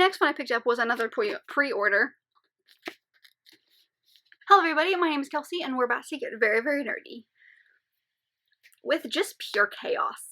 next one I picked up was another pre-order. Hello everybody, my name is Kelsey and we're about to get very, very nerdy with just pure chaos.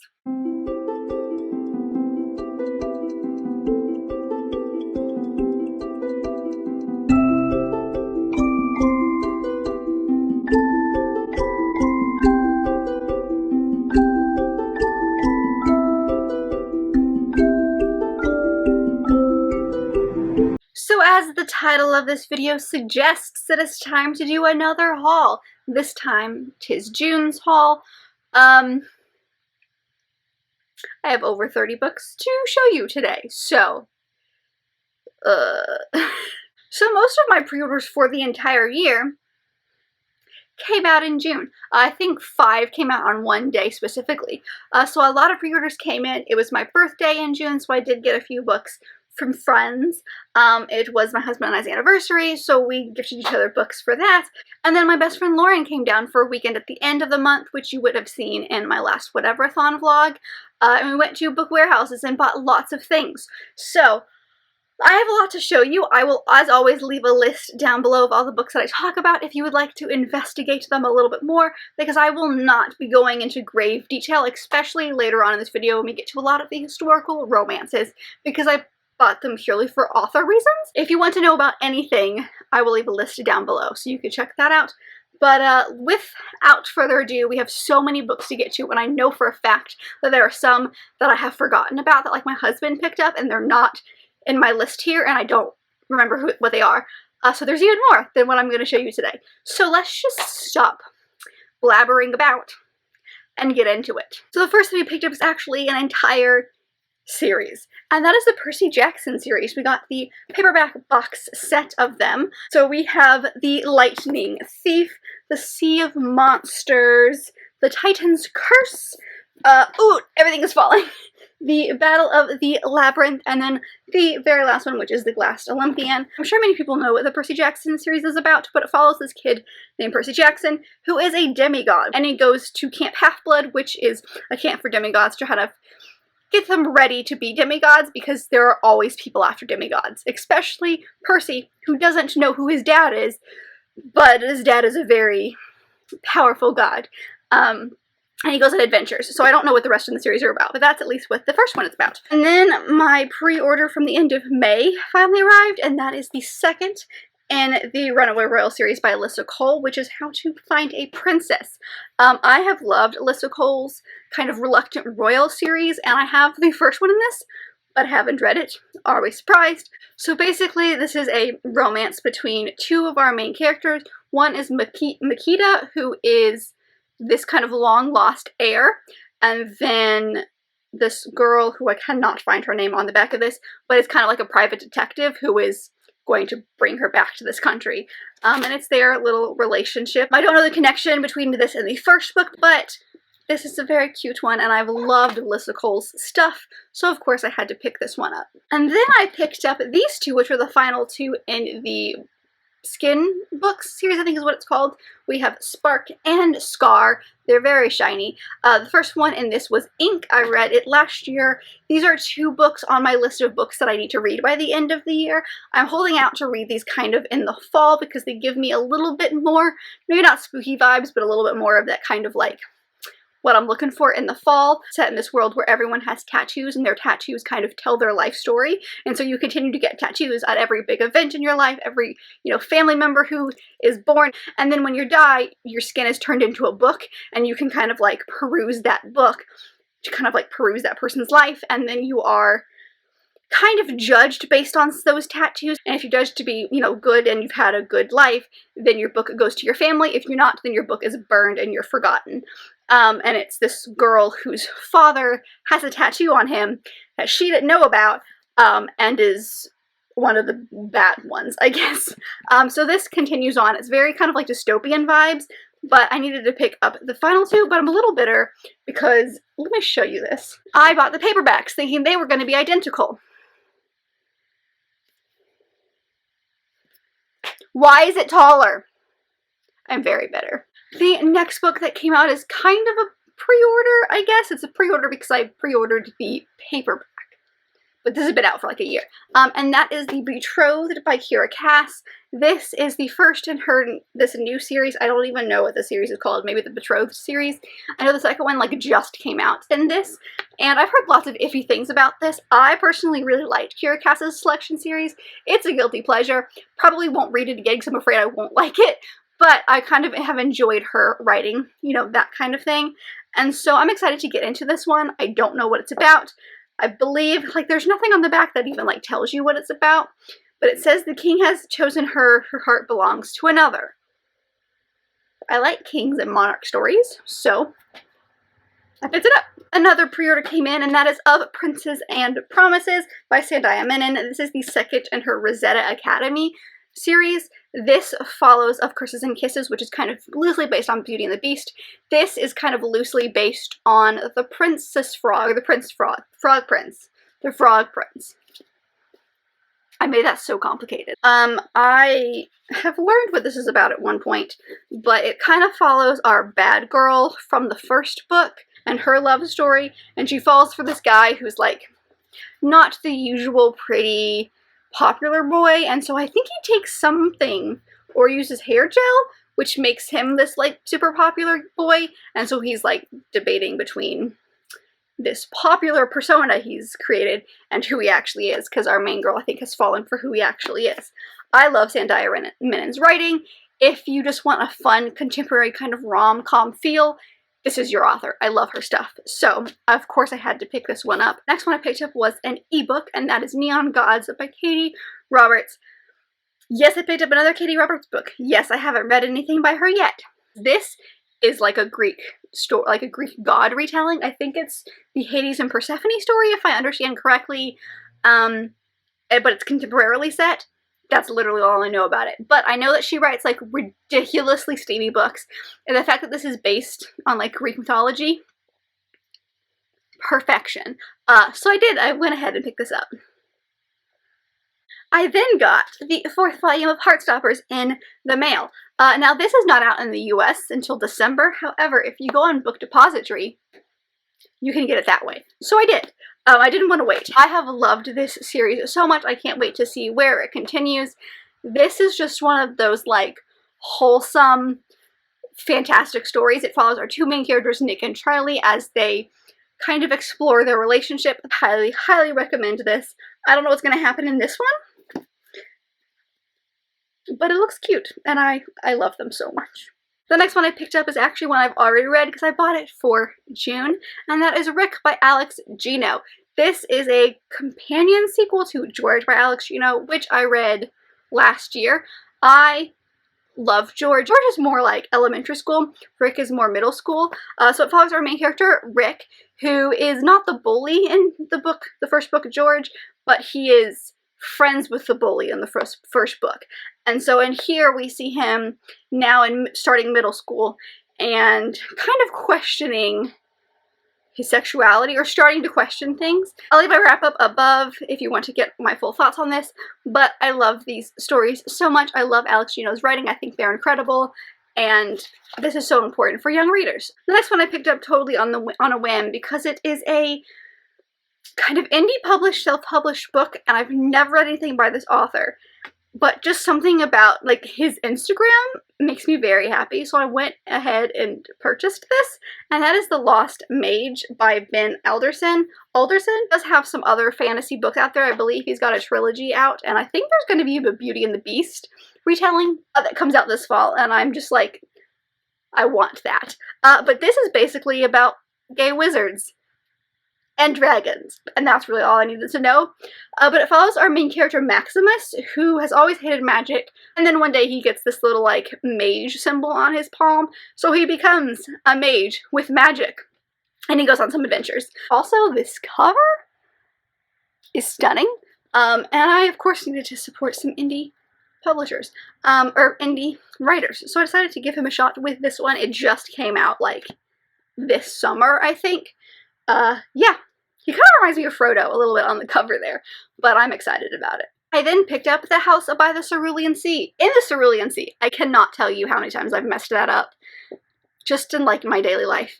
So as the title of this video suggests, it is time to do another haul. This time, 'tis June's haul. I have over 30 books to show you today, so so most of my pre-orders for the entire year came out in June. I think 5 came out on one day specifically. So a lot of pre-orders came in. It was my birthday in June, so I did get a few books from friends. It was my husband and I's anniversary, so we gifted each other books for that. And then my best friend Lauren came down for a weekend at the end of the month, which you would have seen in my last Whatever-a-thon vlog. And we went to book warehouses and bought lots of things. So I have a lot to show you. I will, as always, leave a list down below of all the books that I talk about if you would like to investigate them a little bit more, because I will not be going into grave detail, especially later on in this video when we get to a lot of the historical romances, because I bought them purely for author reasons. If you want to know about anything, I will leave a list down below, so you can check that out. But without further ado, we have so many books to get to, and I know for a fact that there are some that I have forgotten about that, like, my husband picked up, and they're not in my list here, and I don't remember what they are. So there's even more than what I'm going to show you today. So let's just stop blabbering about and get into it. So the first thing we picked up is actually an entire series, and that is the Percy Jackson series. We got the paperback box set of them. So we have the Lightning Thief, the Sea of Monsters, the Titan's Curse, ooh, everything is falling, the Battle of the Labyrinth, and then the very last one, which is the Glassed Olympian. I'm sure many people know what the Percy Jackson series is about, but it follows this kid named Percy Jackson, who is a demigod, and he goes to Camp Half-Blood, which is a camp for demigods, to try to get them ready to be demigods, because there are always people after demigods, especially Percy, who doesn't know who his dad is, but his dad is a very powerful god. And he goes on adventures, so I don't know what the rest of the series are about, but that's at least what the first one is about. And then my pre-order from the end of May finally arrived, and that is the second in the Runaway Royal series by Alyssa Cole, which is How to Find a Princess. I have loved Alyssa Cole's kind of Reluctant Royal series, and I have the first one in this, but haven't read it. Always surprised. So basically, this is a romance between two of our main characters. One is Makita, who is this kind of long-lost heir, and then this girl who I cannot find her name on the back of this, but it's kind of like a private detective who is going to bring her back to this country. And it's their little relationship. I don't know the connection between this and the first book, but this is a very cute one, and I've loved Alyssa Cole's stuff, so of course I had to pick this one up. And then I picked up these two, which were the final two in the Skin books series, I think is what it's called. We have Spark and Scar. They're very shiny. The first one in this was Ink. I read it last year. These are 2 books on my list of books that I need to read by the end of the year. I'm holding out to read these kind of in the fall because they give me a little bit more, maybe not spooky vibes, but a little bit more of that kind of like what I'm looking for in the fall, set in this world where everyone has tattoos and their tattoos kind of tell their life story. And so you continue to get tattoos at every big event in your life, every, you know, family member who is born. And then when you die, your skin is turned into a book, and you can kind of like peruse that book to kind of like peruse that person's life. And then you are kind of judged based on those tattoos. And if you're judged to be, you know, good and you've had a good life, then your book goes to your family. If you're not, then your book is burned and you're forgotten. And it's this girl whose father has a tattoo on him that she didn't know about, and is one of the bad ones, I guess. So this continues on. It's very kind of like dystopian vibes, but I needed to pick up the final 2, but I'm a little bitter because, let me show you this. I bought the paperbacks thinking they were going to be identical. Why is it taller? I'm very bitter. The next book that came out is kind of a pre-order, I guess. It's a pre-order because I pre-ordered the paperback. but this has been out for like a year. And that is The Betrothed by Kira Cass. This is the first in this new series. I don't even know what the series is called. Maybe the Betrothed series. I know the second one like just came out in this, and I've heard lots of iffy things about this. I personally really liked Kira Cass's Selection series. It's a guilty pleasure. Probably won't read it again because I'm afraid I won't like it, but I kind of have enjoyed her writing, you know, that kind of thing. And so I'm excited to get into this one. I don't know what it's about. I believe, like, there's nothing on the back that even, like, tells you what it's about, but it says the king has chosen her, her heart belongs to another. I like kings and monarch stories, so I picked it up. Another pre-order came in, and that is Of Princes and Promises by Sandia Menon. This is the second in her Rosetta Academy series. This follows Of Curses and Kisses, which is kind of loosely based on Beauty and the Beast. This is kind of loosely based on the Princess Frog, the Prince Frog, Frog Prince, the Frog Prince. I made that so complicated. I have learned what this is about at one point, but it kind of follows our bad girl from the first book and her love story, and she falls for this guy who's like not the usual pretty popular boy, and so I think he takes something or uses hair gel, which makes him this like super popular boy, and so he's like debating between this popular persona he's created and who he actually is, because our main girl I think has fallen for who he actually is. I love Sandia Menon's writing. If you just want a fun contemporary kind of rom-com feel, this is your author. I love her stuff. So, of course, I had to pick this one up. Next one I picked up was an ebook, and that is Neon Gods by Katie Roberts. Yes, I picked up another Katie Roberts book. Yes, I haven't read anything by her yet. This is like a Greek story, like a Greek god retelling. I think it's the Hades and Persephone story, if I understand correctly. But it's contemporarily set. That's literally all I know about it. But I know that she writes like ridiculously steamy books, and the fact that this is based on like Greek mythology, perfection. So I went ahead and picked this up. I then got the 4th volume of Heartstoppers in the mail. Now this is not out in the US until December. However, if you go on Book Depository, you can get it that way. So I did. I didn't want to wait. I have loved this series so much. I can't wait to see where it continues. This is just one of those like wholesome, fantastic stories. It follows our two main characters, Nick and Charlie, as they kind of explore their relationship. Highly, highly recommend this. I don't know what's going to happen in this one, but it looks cute, and I love them so much. The next one I picked up is actually one I've already read because I bought it for June, and that is Rick by Alex Gino. This is a companion sequel to George by Alex Gino, which I read last year. I love George. George is more like elementary school. Rick is more middle school. So it follows our main character, Rick, who is not the bully in the first book of George, but he is friends with the bully in the first book. And so in here we see him now starting middle school and kind of questioning his sexuality, or starting to question things. I'll leave my wrap up above if you want to get my full thoughts on this, but I love these stories so much. I love Alex Gino's writing. I think they're incredible, and this is so important for young readers. The next one I picked up totally on a whim because it is a kind of indie published, self-published book, and I've never read anything by this author, but just something about like his Instagram makes me very happy, so I went ahead and purchased this, and that is The Lost Mage by Ben Alderson. Alderson does have some other fantasy books out there. I believe he's got a trilogy out, and I think there's going to be a Beauty and the Beast retelling that comes out this fall, and I'm just like, I want that. But this is basically about gay wizards and dragons, and that's really all I needed to know. But it follows our main character Maximus, who has always hated magic, and then one day he gets this little like mage symbol on his palm, so he becomes a mage with magic, and he goes on some adventures. Also, this cover is stunning, and I of course needed to support some indie publishers, or indie writers, so I decided to give him a shot with this one. It just came out like this summer, I think. Yeah, he kind of reminds me of Frodo a little bit on the cover there, but I'm excited about it. I then picked up The House by the Cerulean Sea. In the Cerulean Sea, I cannot tell you how many times I've messed that up just in like my daily life.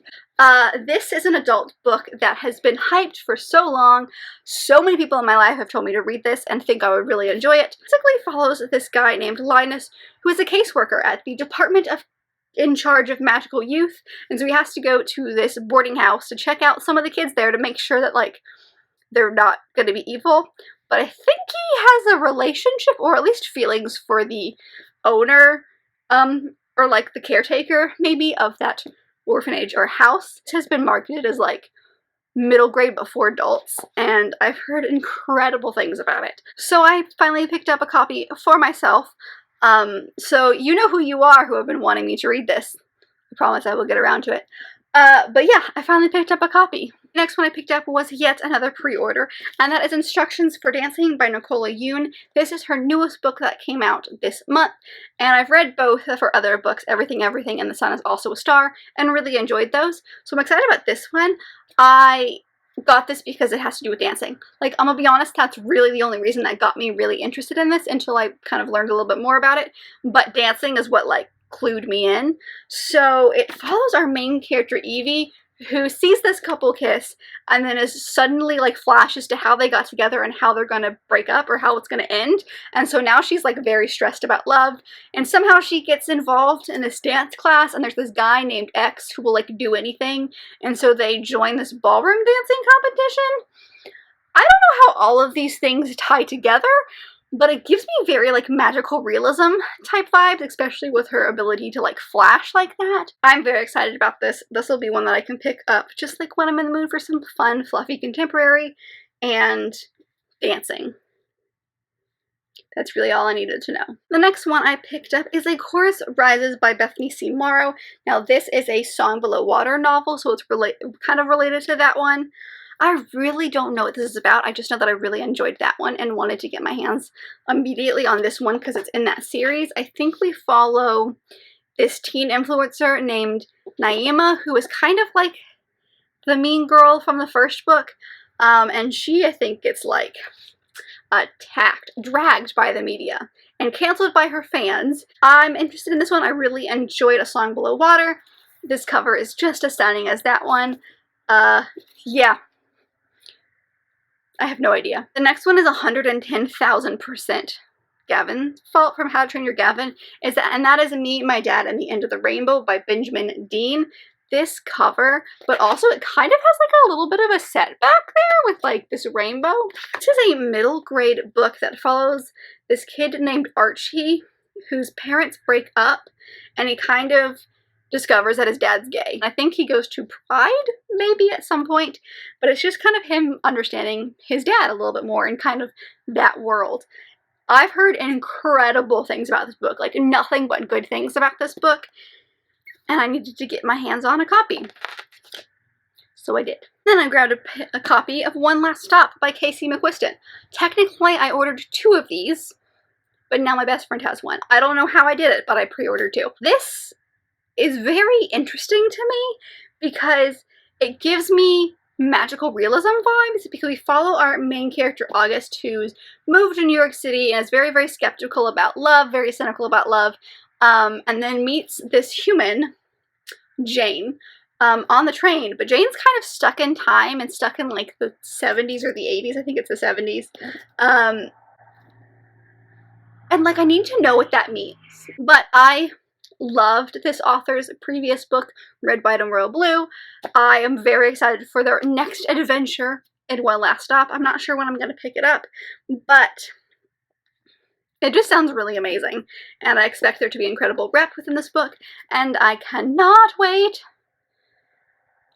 This is an adult book that has been hyped for so long. So many people in my life have told me to read this and think I would really enjoy it. It basically follows this guy named Linus, who is a caseworker at the Department of in charge of magical youth, and so he has to go to this boarding house to check out some of the kids there to make sure that, like, they're not going to be evil. But I think he has a relationship, or at least feelings, for the owner, or like the caretaker, maybe, of that orphanage or house. It has been marketed as like middle grade but for adults, and I've heard incredible things about it. So I finally picked up a copy for myself. So you know who you are who have been wanting me to read this. I promise I will get around to it. But yeah, I finally picked up a copy. The next one I picked up was yet another pre-order, and that is Instructions for Dancing by Nicola Yoon. This is her newest book that came out this month, and I've read both of her other books, Everything, Everything, and The Sun is Also a Star, and really enjoyed those. So I'm excited about this one. I got this because it has to do with dancing. Like, I'm gonna be honest, that's really the only reason that got me really interested in this until I kind of learned a little bit more about it. But dancing is what, like, clued me in. So it follows our main character, Evie, who sees this couple kiss and then is suddenly like flashes to how they got together and how they're gonna break up or how it's gonna end. And so now she's like very stressed about love, and somehow she gets involved in this dance class, and there's this guy named X who will like do anything, and so they join this ballroom dancing competition. I don't know how all of these things tie together, but it gives me very, like, magical realism type vibes, especially with her ability to, like, flash like that. I'm very excited about this. This will be one that I can pick up just, like, when I'm in the mood for some fun, fluffy contemporary and dancing. That's really all I needed to know. The next one I picked up is A Chorus Rises by Bethany C. Morrow. Now, this is a Song Below Water novel, so it's kind of related to that one. I really don't know what this is about. I just know that I really enjoyed that one and wanted to get my hands immediately on this one because it's in that series. I think we follow this teen influencer named Naima, who is kind of like the mean girl from the first book. And she, I think, gets like dragged by the media and canceled by her fans. I'm interested in this one. I really enjoyed A Song Below Water. This cover is just as stunning as that one. Yeah. I have no idea. The next one is 110,000% Gavin's Fault from How to Train Your Gavin, and that is Me, My Dad, and the End of the Rainbow by Benjamin Dean. This cover, but also it kind of has like a little bit of a setback there with like this rainbow. This is a middle grade book that follows this kid named Archie whose parents break up, and he kind of discovers that his dad's gay. I think he goes to Pride, maybe, at some point, but it's just kind of him understanding his dad a little bit more in kind of that world. I've heard incredible things about this book, like nothing but good things about this book, and I needed to get my hands on a copy. So I did. Then I grabbed a copy of One Last Stop by Casey McQuiston. Technically, I ordered 2 of these, but now my best friend has one. I don't know how I did it, but I pre-ordered 2. This is very interesting to me because it gives me magical realism vibes, because we follow our main character August, who's moved to New York City and is very, very skeptical about love, very cynical about love, and then meets this human, Jane, on the train. But Jane's kind of stuck in time and stuck in like the 70s or the 80s. I think it's the 70s. And like I need to know what that means. But I loved this author's previous book, Red, White, and Royal Blue. I am very excited for their next adventure in One Last Stop. I'm not sure when I'm going to pick it up, but it just sounds really amazing, and I expect there to be incredible rep within this book, and I cannot wait.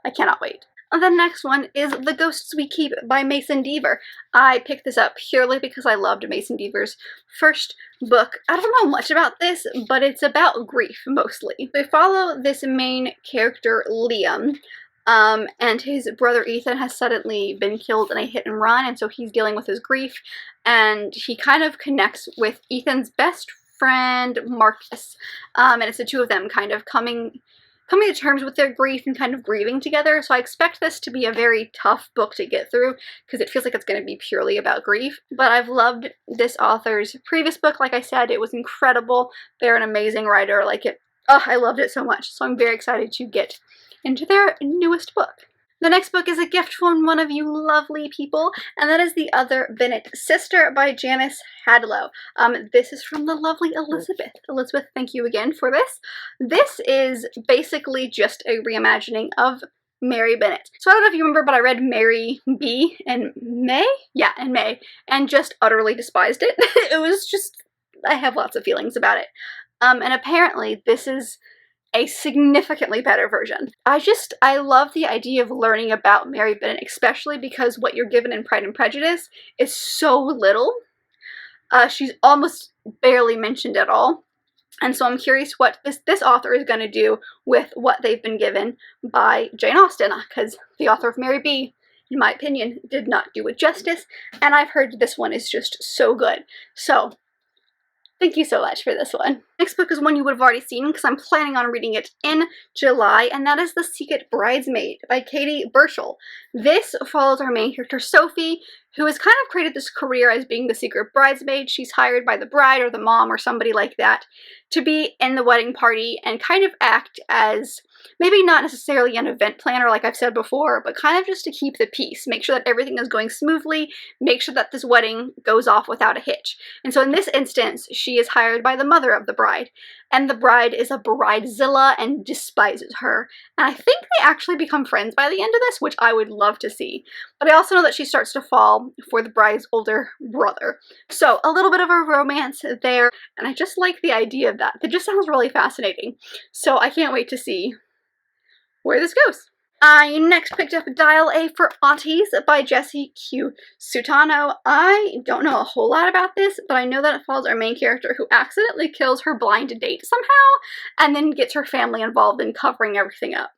I cannot wait. The next one is The Ghosts We Keep by Mason Deaver. I picked this up purely because I loved Mason Deaver's first book. I don't know much about this, but it's about grief mostly. We follow this main character, Liam, and his brother Ethan has suddenly been killed in a hit and run, and so he's dealing with his grief, and he kind of connects with Ethan's best friend, Marcus, and it's the two of them kind of coming to terms with their grief and kind of grieving together. So I expect this to be a very tough book to get through because it feels like it's going to be purely about grief. But I've loved this author's previous book. Like I said, it was incredible. They're an amazing writer. I loved it so much. So I'm very excited to get into their newest book. The next book is a gift from one of you lovely people, and that is The Other Bennett Sister by Janice Hadlow. This is from the lovely Elizabeth. Elizabeth, thank you again for this. This is basically just a reimagining of Mary Bennett. So I don't know if you remember, but I read Mary B in May? Yeah, in May, and just utterly despised it. It was just, I have lots of feelings about it. And apparently this is a significantly better version. I love the idea of learning about Mary Bennett, especially because what you're given in Pride and Prejudice is so little. She's almost barely mentioned at all. And so I'm curious what this author is going to do with what they've been given by Jane Austen, because the author of Mary B, in my opinion, did not do it justice, and I've heard this one is just so good. So thank you so much for this one. Next book is one you would have already seen because I'm planning on reading it in July, and that is The Secret Bridesmaid by Katie Burchell. This follows our main character, Sophie, who has kind of created this career as being the secret bridesmaid. She's hired by the bride or the mom or somebody like that to be in the wedding party and kind of act as maybe not necessarily an event planner like I've said before, but kind of just to keep the peace, make sure that everything is going smoothly, make sure that this wedding goes off without a hitch. And so in this instance, she is hired by the mother of the bride, and the bride is a bridezilla and despises her. And I think they actually become friends by the end of this, which I would love to see. But I also know that she starts to fall for the bride's older brother. So a little bit of a romance there, and I just like the idea of that. It just sounds really fascinating. So I can't wait to see where this goes. I next picked up Dial A for Aunties by Jessie Q. Sutano. I don't know a whole lot about this, but I know that it follows our main character who accidentally kills her blind date somehow, and then gets her family involved in covering everything up.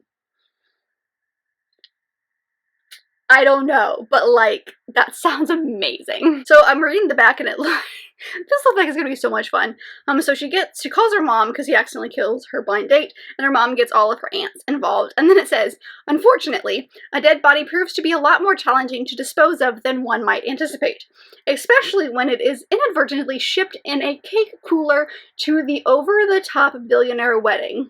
I don't know, but like, that sounds amazing. So I'm reading the back and it this looks like it's gonna be so much fun. So she calls her mom because he accidentally kills her blind date, and her mom gets all of her aunts involved. And then it says, unfortunately, a dead body proves to be a lot more challenging to dispose of than one might anticipate, especially when it is inadvertently shipped in a cake cooler to the over-the-top billionaire wedding.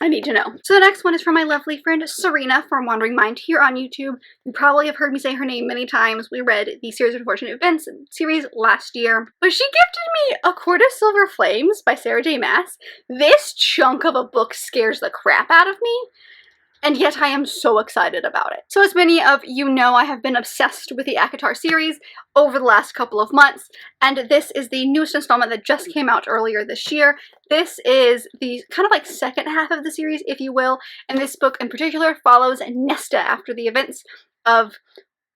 I need to know. So the next one is from my lovely friend Serena from Wandering Mind here on YouTube. You probably have heard me say her name many times. We read the Series of Unfortunate Events series last year. But she gifted me A Court of Silver Flames by Sarah J. Maas. This chunk of a book scares the crap out of me, and yet I am so excited about it. So as many of you know, I have been obsessed with the ACOTAR series over the last couple of months, and this is the newest installment that just came out earlier this year. This is the kind of like second half of the series, if you will, and this book in particular follows Nesta after the events of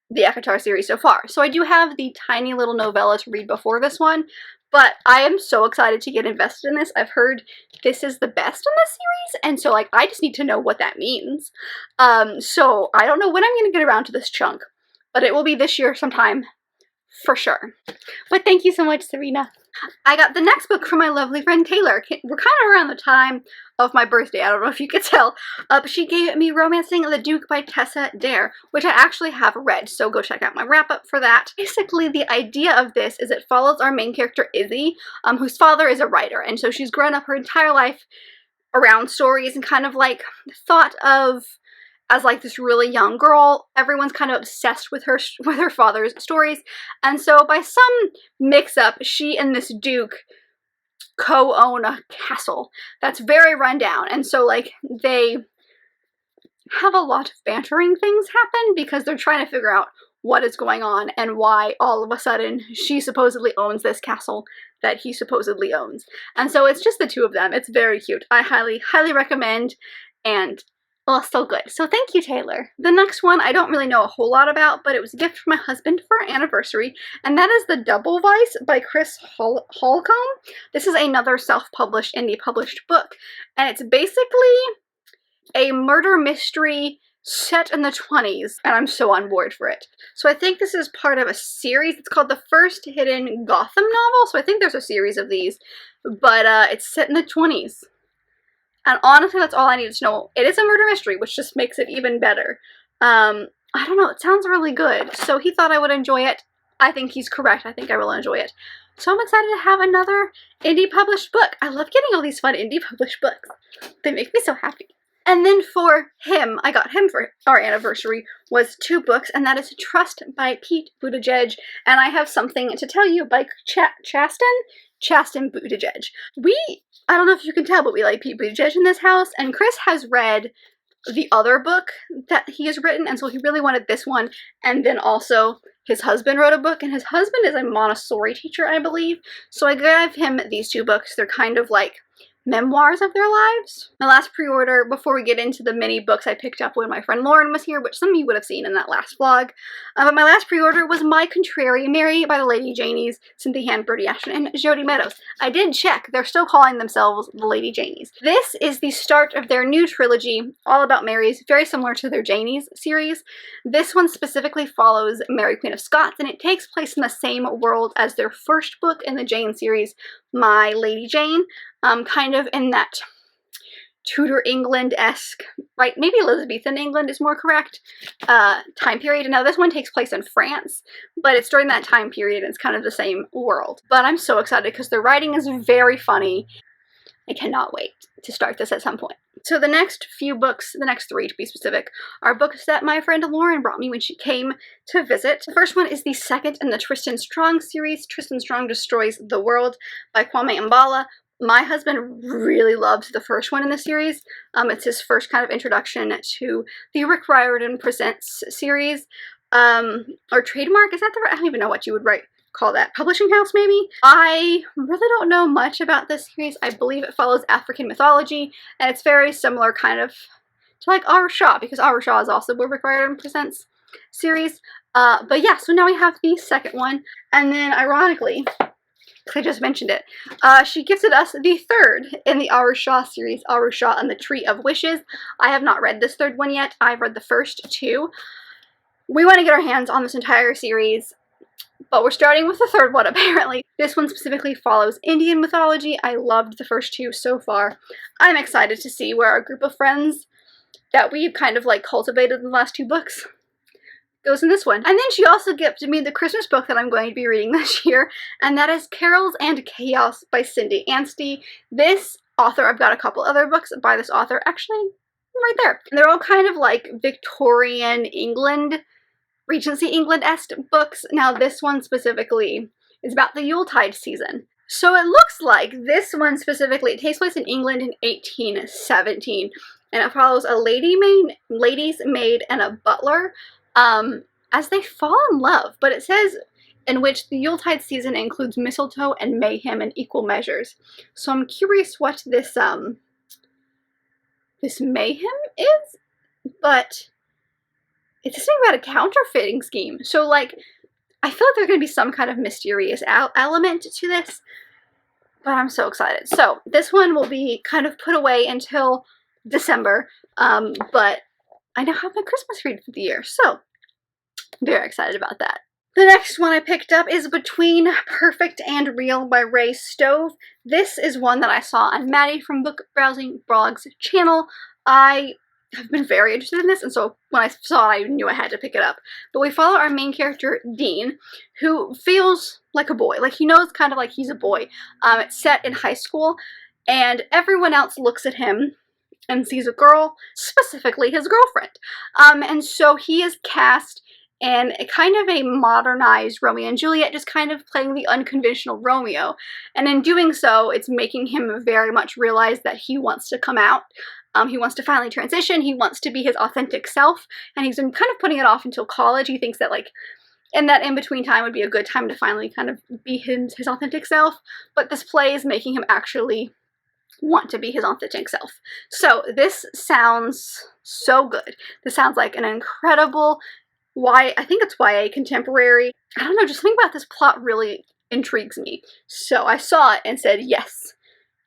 the ACOTAR series so far. So I do have the tiny little novella to read before this one, but I am so excited to get invested in this. I've heard this is the best in this series, and so like I just need to know what that means. So I don't know when I'm going to get around to this chunk, but it will be this year sometime for sure. But thank you so much, Serena. I got the next book from my lovely friend Taylor. We're kind of around the time of my birthday. I don't know if you could tell, but she gave me Romancing the Duke by Tessa Dare, which I actually have read, so go check out my wrap-up for that. Basically, the idea of this is it follows our main character, Izzy, whose father is a writer, and so she's grown up her entire life around stories and kind of like thought of as like this really young girl. Everyone's kind of obsessed with her father's stories, and so by some mix-up, she and this duke co-own a castle that's very run down, and so like they have a lot of bantering things happen because they're trying to figure out what is going on and why all of a sudden she supposedly owns this castle that he supposedly owns. And so it's just the two of them. It's very cute. I highly recommend, and oh, so good. So thank you, Taylor. The next one I don't really know a whole lot about, but it was a gift from my husband for our anniversary, and that is The Double Vice by Chris Holcomb. This is another self-published, indie-published book, and it's basically a murder mystery set in the 20s, and I'm so on board for it. So I think this is part of a series. It's called The First Hidden Gotham Novel, so I think there's a series of these, but it's set in the 20s. And honestly, that's all I needed to know. It is a murder mystery, which just makes it even better. I don't know, it sounds really good. So he thought I would enjoy it. I think he's correct. I think I will enjoy it. So I'm excited to have another indie published book. I love getting all these fun indie published books. They make me so happy. And then for him, I got him for our anniversary, was 2 books, and that is Trust by Pete Buttigieg, and I Have Something to Tell You by Chasten Buttigieg. I don't know if you can tell, but we like Pete Buttigieg in this house, and Chris has read the other book that he has written, and so he really wanted this one, and then also his husband wrote a book, and his husband is a Montessori teacher, I believe, so I gave him these 2 books. They're kind of like memoirs of their lives. My last pre-order, before we get into the mini books I picked up when my friend Lauren was here, which some of you would have seen in that last vlog, but my last pre-order was My Contrary Mary by the Lady Janies, Cynthia Hand, Birdie Ashton, and Jody Meadows. I did check, they're still calling themselves the Lady Janies. This is the start of their new trilogy, all about Marys, very similar to their Janies series. This one specifically follows Mary, Queen of Scots, and it takes place in the same world as their first book in the Jane series, My Lady Jane, kind of in that Tudor England-esque, right, maybe Elizabethan England is more correct, time period. Now this one takes place in France, but it's during that time period and it's kind of the same world. But I'm so excited because the writing is very funny. I cannot wait to start this at some point. So the next few books, the next 3 to be specific, are books that my friend Lauren brought me when she came to visit. The first one is the second in the Tristan Strong series, Tristan Strong Destroys the World by Kwame Mbala. My husband really loved the first one in the series. It's his first kind of introduction to the Rick Riordan Presents series, or trademark, is that the right, I don't even know what you would call that, publishing house maybe? I really don't know much about this series. I believe it follows African mythology, and it's very similar kind of to like Our Shaw, because Our Shaw is also a Rick Riordan Presents series. But yeah, so now we have the second one, and then ironically, I just mentioned it, she gifted us the third in the Our Shaw series, Our Shaw and the Tree of Wishes. I have not read this third one yet. I've read the first 2. We want to get our hands on this entire series, but we're starting with the third one apparently. This one specifically follows Indian mythology. I loved the first 2 so far. I'm excited to see where our group of friends that we've kind of like cultivated in the last 2 books goes in this one. And then she also gifted me the Christmas book that I'm going to be reading this year, and that is Carols and Chaos by Cindy Anstey. This author, I've got a couple other books by this author, actually right there. And they're all kind of like Victorian England, Regency England-esque books. Now this one specifically is about the Yuletide season. So it looks like this one specifically, it takes place in England in 1817, and it follows a lady's maid and a butler as they fall in love, but it says in which the Yuletide season includes mistletoe and mayhem in equal measures. So I'm curious what this mayhem is, but it's something about a counterfeiting scheme. So like, I feel like there's going to be some kind of mysterious element to this, but I'm so excited. So this one will be kind of put away until December, but I now have my Christmas read for the year, so very excited about that. The next one I picked up is Between Perfect and Real by Ray Stove. This is one that I saw on Maddie from Book Browsing Blog's channel. I have been very interested in this, and so when I saw it, I knew I had to pick it up. But we follow our main character, Dean, who feels like a boy. Like, he knows kind of like he's a boy. It's set in high school, and everyone else looks at him and sees a girl, specifically his girlfriend. And so he is cast in a kind of a modernized Romeo and Juliet, just kind of playing the unconventional Romeo. And in doing so, it's making him very much realize that he wants to come out. He wants to finally transition. He wants to be his authentic self, and he's been kind of putting it off until college. He thinks that like in that in-between time would be a good time to finally kind of be his authentic self. But this play is making him actually want to be his authentic self. So this sounds so good. This sounds like an incredible I think it's YA contemporary. I don't know, just something about this plot really intrigues me. So I saw it and said, yes,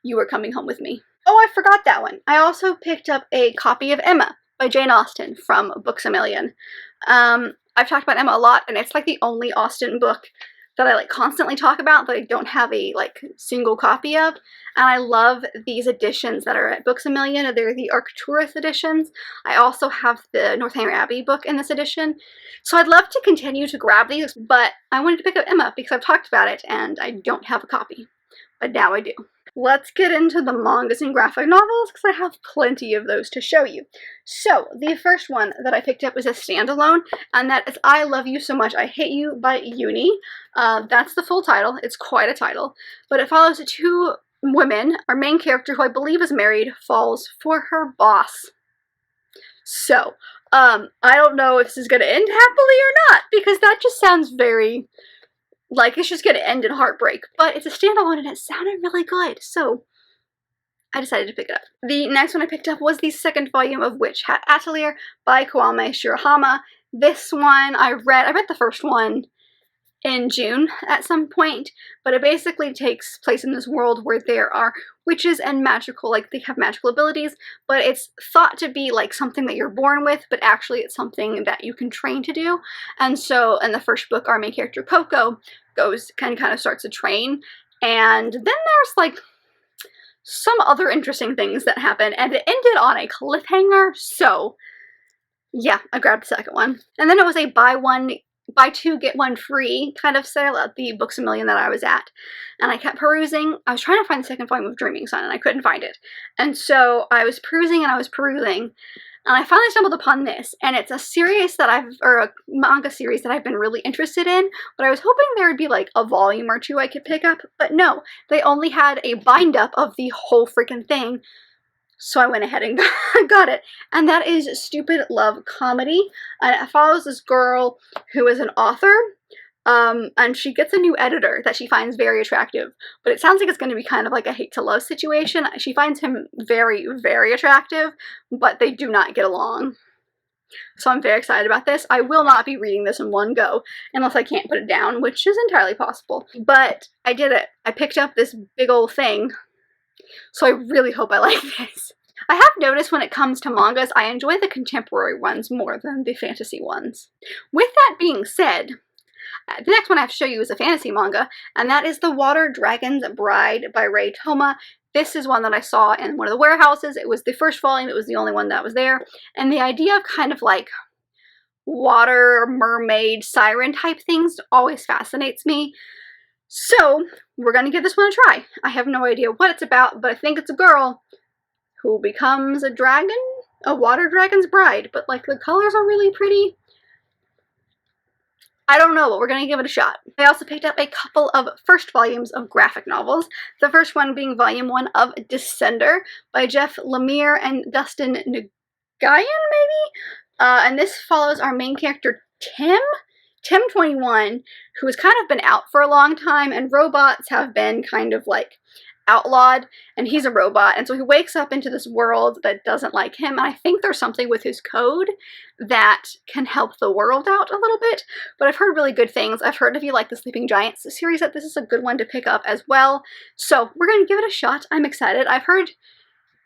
you are coming home with me. Oh, I forgot that one. I also picked up a copy of Emma by Jane Austen from Books A Million. I've talked about Emma a lot, and it's like the only Austen book that I like constantly talk about, but I don't have a like single copy of. And I love these editions that are at Books A Million. They're the Arcturus editions. I also have the Northanger Abbey book in this edition. So I'd love to continue to grab these, but I wanted to pick up Emma because I've talked about it and I don't have a copy. But now I do. Let's get into the mangas and graphic novels because I have plenty of those to show you. So, the first one that I picked up is a standalone, and that is I Love You So Much I Hate You by Uni. That's the full title. It's quite a title. But it follows two women. Our main character, who I believe is married, falls for her boss. So, I don't know if this is going to end happily or not, because that just sounds very... like, it's just going to end in heartbreak. But it's a standalone and it sounded really good, so I decided to pick it up. The next one I picked up was the second volume of Witch Hat Atelier by Kwame Shirahama. This one I read the first one in June at some point, but it basically takes place in this world where there are witches and magical, like they have magical abilities, but it's thought to be like something that you're born with, but actually it's something that you can train to do. And so in the first book, our main character Coco kind of starts to train, and then there's like some other interesting things that happen, and it ended on a cliffhanger, so yeah, I grabbed the second one. And then it was a buy two, get one free kind of sale at the Books A Million that I was at. And I kept perusing. I was trying to find the second volume of Dreaming Sun and I couldn't find it. And so I was perusing and I was perusing. And I finally stumbled upon this. And it's a series that a manga series that I've been really interested in. But I was hoping there would be like a volume or two I could pick up. But no, they only had a bind up of the whole freaking thing. So I went ahead and got it. And that is Stupid Love Comedy. And it follows this girl who is an author. And she gets a new editor that she finds very attractive. But it sounds like it's going to be kind of like a hate to love situation. She finds him very, very attractive, but they do not get along. So I'm very excited about this. I will not be reading this in one go unless I can't put it down, which is entirely possible. But I did it. I picked up this big old thing. So I really hope I like this. I have noticed when it comes to mangas, I enjoy the contemporary ones more than the fantasy ones. With that being said, the next one I have to show you is a fantasy manga, and that is The Water Dragon's Bride by Ray Toma. This is one that I saw in one of the warehouses. It was the first volume, it was the only one that was there, and the idea of kind of like water, mermaid, siren type things always fascinates me. So, we're going to give this one a try. I have no idea what it's about, but I think it's a girl who becomes a dragon? A water dragon's bride, but like the colors are really pretty. I don't know, but we're going to give it a shot. I also picked up a couple of first volumes of graphic novels. The first one being volume 1 of Descender by Jeff Lemire and Dustin Nguyen, maybe? And this follows our main character, Tim 21, who has kind of been out for a long time, and robots have been kind of like outlawed, and he's a robot, and so he wakes up into this world that doesn't like him, and I think there's something with his code that can help the world out a little bit, but I've heard really good things. I've heard if you like the Sleeping Giants series that this is a good one to pick up as well, so we're going to give it a shot. I'm excited. I've heard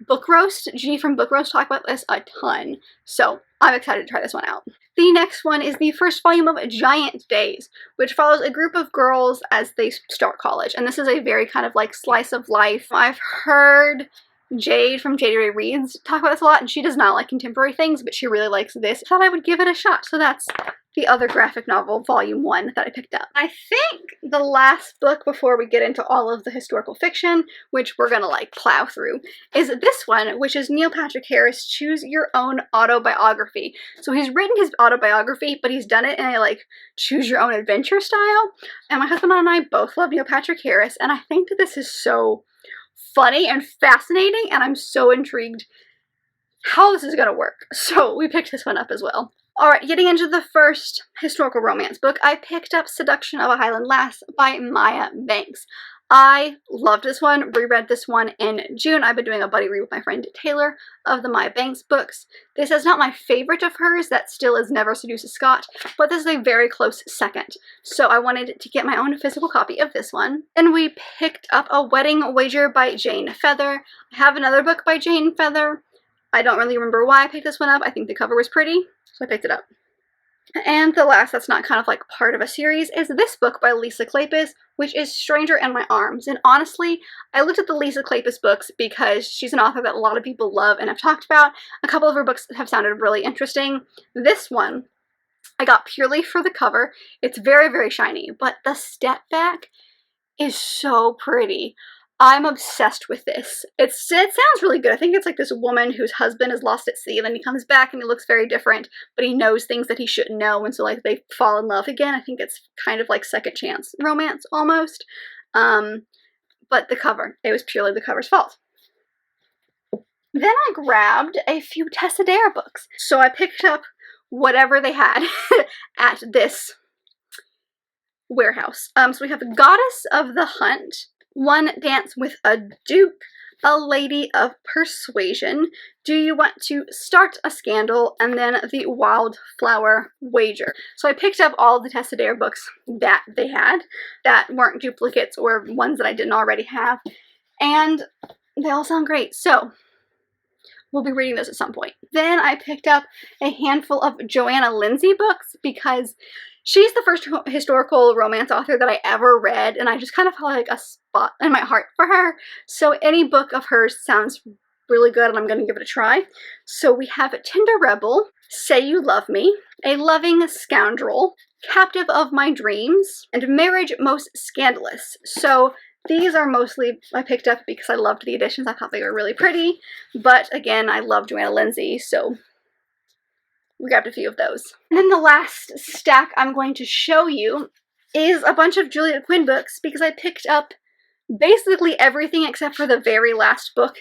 Book Roast, G from Book Roast, talk about this a ton, so I'm excited to try this one out. The next one is the first volume of Giant Days, which follows a group of girls as they start college, and this is a very kind of like slice of life. I've heard Jade from Jade Ray Reads talk about this a lot, and she does not like contemporary things, but she really likes this. I thought I would give it a shot, so that's the other graphic novel, volume 1, that I picked up. I think the last book before we get into all of the historical fiction, which we're gonna like plow through, is this one, which is Neil Patrick Harris' Choose Your Own Autobiography. So he's written his autobiography, but he's done it in a like choose your own adventure style. And my husband and I both love Neil Patrick Harris, and I think that this is so funny and fascinating, and I'm so intrigued how this is gonna work. So we picked this one up as well. Alright, getting into the first historical romance book, I picked up Seduction of a Highland Lass by Maya Banks. I loved this one, reread this one in June. I've been doing a buddy read with my friend Taylor of the Maya Banks books. This is not my favorite of hers, that still is Never Seduce a Scot, but this is a very close second. So I wanted to get my own physical copy of this one. And we picked up A Wedding Wager by Jane Feather. I have another book by Jane Feather. I don't really remember why I picked this one up. I think the cover was pretty, so I picked it up. And the last that's not kind of like part of a series is this book by Lisa Kleypas, which is Stranger in My Arms. And honestly, I looked at the Lisa Kleypas books because she's an author that a lot of people love and have talked about. A couple of her books have sounded really interesting. This one I got purely for the cover. It's very, very shiny, but the step back is so pretty. I'm obsessed with this. It sounds really good. I think it's like this woman whose husband is lost at sea, and then he comes back and he looks very different, but he knows things that he shouldn't know, and so like they fall in love again. I think it's kind of like second chance romance almost. But the cover, it was purely the cover's fault. Then I grabbed a few Tessa Dare books. So I picked up whatever they had at this warehouse. So we have Goddess of the Hunt, One Dance with a Duke, A Lady of Persuasion, Do You Want to Start a Scandal, and then The Wildflower Wager. So I picked up all the Tessa Dare books that they had that weren't duplicates or ones that I didn't already have, and they all sound great. So we'll be reading those at some point. Then I picked up a handful of Joanna Lindsey books because she's the first historical romance author that I ever read, and I just kind of felt like a spot in my heart for her. So any book of hers sounds really good, and I'm going to give it a try. So we have Tender Rebel, Say You Love Me, A Loving Scoundrel, Captive of My Dreams, and Marriage Most Scandalous. So these are mostly I picked up because I loved the editions. I thought they were really pretty, but again, I love Joanna Lindsey, so we grabbed a few of those. And then the last stack I'm going to show you is a bunch of Julia Quinn books because I picked up basically everything except for the very last book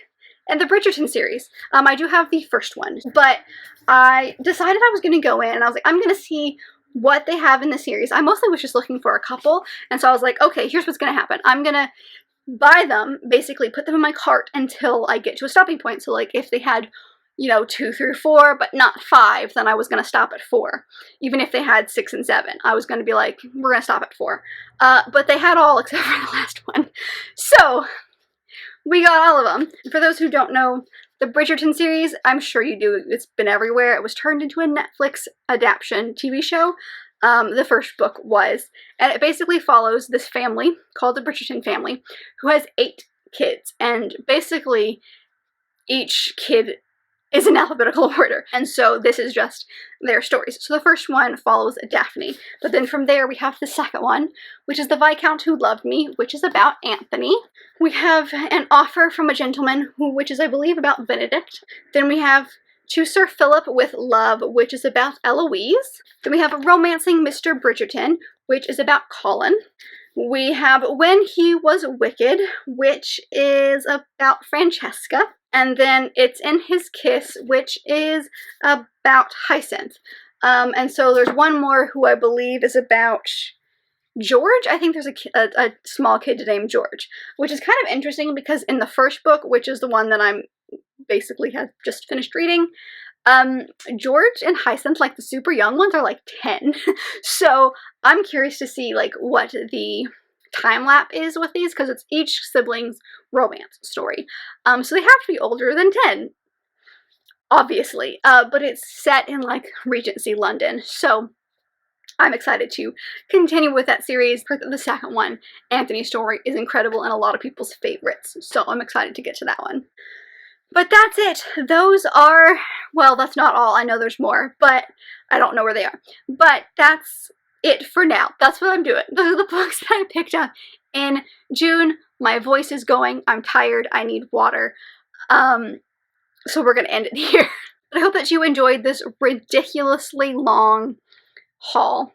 in the Bridgerton series. I do have the first one, but I decided I was going to go in and I was like, I'm going to see what they have in the series. I mostly was just looking for a couple, and so I was like, okay, here's what's going to happen. I'm going to buy them, basically put them in my cart until I get to a stopping point. So like if they had, you know, 2 through 4, but not 5, then I was going to stop at 4. Even if they had 6 and 7, I was going to be like, we're going to stop at 4. But they had all except for the last one. So we got all of them. For those who don't know, the Bridgerton series, I'm sure you do, it's been everywhere. It was turned into a Netflix adaptation TV show. The first book was, and it basically follows this family called the Bridgerton family who has 8 kids, and basically each kid is in alphabetical order, and so this is just their stories. So the first one follows Daphne, but then from there we have the second one, which is The Viscount Who Loved Me, which is about Anthony. We have An Offer from a Gentleman, which is, I believe, about Benedict. Then we have To Sir Philip with Love, which is about Eloise. Then we have Romancing Mr. Bridgerton, which is about Colin. We have When He Was Wicked, which is about Francesca. And then It's in His Kiss, which is about Hyacinth. And so there's one more who I believe is about George. I think there's a small kid named George, which is kind of interesting because in the first book, which is the one that I'm basically have just finished reading, George and Hyacinth, like the super young ones, are like 10. So I'm curious to see like what the time lap is with these, because it's each sibling's romance story. So they have to be older than 10, obviously, but it's set in like Regency London, so I'm excited to continue with that series. The second one, Anthony's story, is incredible and a lot of people's favorites, so I'm excited to get to that one. But that's it. Those are, well, that's not all. I know there's more, but I don't know where they are. But that's it for now. That's what I'm doing. Those are the books that I picked up in June. My voice is going. I'm tired. I need water. So we're going to end it here. But I hope that you enjoyed this ridiculously long haul.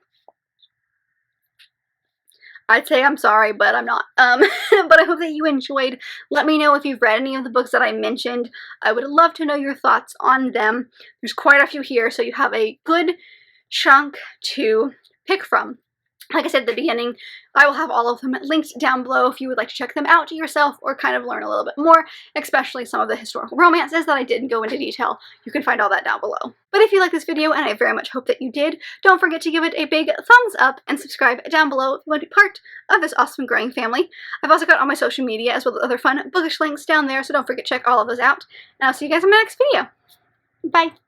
I'd say I'm sorry, but I'm not. But I hope that you enjoyed. Let me know if you've read any of the books that I mentioned. I would love to know your thoughts on them. There's quite a few here, so you have a good chunk to pick from. Like I said at the beginning, I will have all of them linked down below if you would like to check them out yourself or kind of learn a little bit more, especially some of the historical romances that I didn't go into detail. You can find all that down below. But if you like this video, and I very much hope that you did, don't forget to give it a big thumbs up and subscribe down below if you want to be part of this awesome growing family. I've also got all my social media as well as other fun bookish links down there, so don't forget to check all of those out. And I'll see you guys in my next video. Bye!